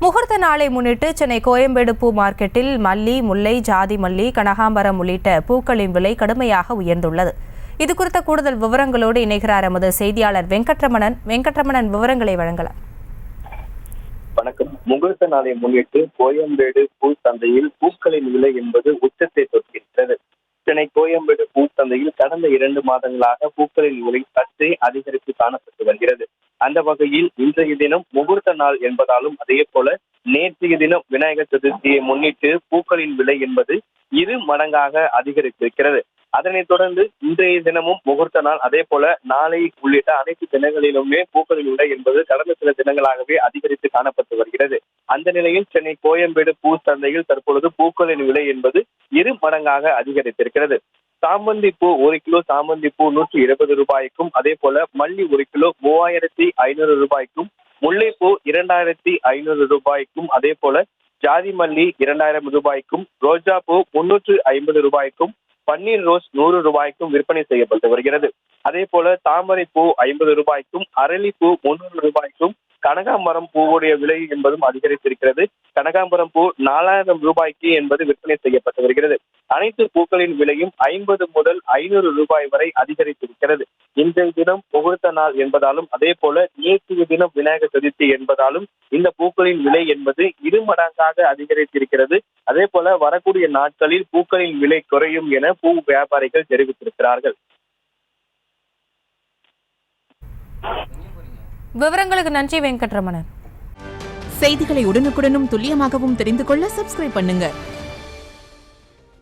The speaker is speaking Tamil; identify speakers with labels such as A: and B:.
A: முகூர்த்த நாளை முன்னிட்டு சென்னை கோயம்பேடு பூ மார்க்கெட்டில் மல்லி, முல்லை, ஜாதி மல்லி, கனகாம்பரம் உள்ளிட்ட பூக்களின் விலை கடுமையாக உயர்ந்துள்ளது. இதுகுறித்த கூடுதல் விவரங்களோடு இணைகிறார் எமது செய்தியாளர் வெங்கட்ரமணன். விவரங்களை வழங்கலாம்.
B: வணக்கம். முகூர்த்த நாளை முன்னிட்டு கோயம்பேடு பூ சந்தையில் பூக்களின் விலை என்பது உச்சத்தை தொட்டிருக்கிறது. சென்னை கோயம்பேடு பூ சந்தையில் கடந்த 2 மாதங்களாக பூக்களின் விலை சற்றே அதிகரித்து காணப்பட்டு வருகிறது. அந்த வகையில் இன்றைய தினம் முகூர்த்த நாள் என்பதாலும் அதே போல நேற்றைய தினம் விநாயகர் சதுர்த்தியை முன்னிட்டு பூக்களின் விலை என்பது 2 மடங்காக அதிகரித்திருக்கிறது. அதனைத் தொடர்ந்து இன்றைய தினமும் முகூர்த்த நாள், அதே போல நாளை உள்ளிட்ட அனைத்து தினங்களிலுமே பூக்களின் விலை என்பது கடந்த சில தினங்களாகவே அதிகரித்து காணப்பட்டு வருகிறது. அந்த நிலையில் சென்னை கோயம்பேடு பூ சந்தையில் தற்பொழுது பூக்களின் விலை என்பது 2 மடங்காக அதிகரித்திருக்கிறது. சாமந்தி பூ 1 கிலோ சாமந்தி பூ 120 ரூபாய்க்கும், அதே போல மல்லி 1 கிலோ 3500 ரூபாய்க்கும், முல்லைப்பூ 2500 ரூபாய்க்கும், அதே போல ஜாதி மல்லி 2000 ரூபாய்க்கும், ரோஜா பூ 350 ரூபாய்க்கும், பன்னீர் ரோஸ் 100 ரூபாய்க்கும் விற்பனை செய்யப்பட்டு வருகிறது. அதே போல தாமரை பூ 50 ரூபாய்க்கும், அரளிப்பூ 300 ரூபாய்க்கும், கனகாம்பரம் பூவுடைய விலை என்பதும் அதிகரித்திருக்கிறது. கனகாம்பரம் பூ 4000 ரூபாய்க்கு என்பது விற்பனை செய்யப்பட்டு வருகிறது. அனைத்து பூக்களின் விலையும் 50 முதல் 500 ரூபாய் வரை அதிகரித்திருக்கிறது. இன்றைய தினம் முகூர்த்த நாள் என்பதாலும், அதே போல நேற்றைய தினம் விநாயகர் சதுர்த்தி என்பதாலும் இந்த பூக்களின் விலை என்பது 2 மடங்காக அதிகரித்திருக்கிறது. அதே போல வரக்கூடிய நாட்களில் பூக்களின் விலை குறையும் என பூ வியாபாரிகள் தெரிவித்திருக்கிறார்கள்.
A: விவரங்களுக்கு நன்றி வெங்கட்ரமணன்.
C: செய்திகளை உடனுக்குடனும் துல்லியமாகவும் தெரிந்து கொள்ள சப்ஸ்கிரைப் பண்ணுங்க.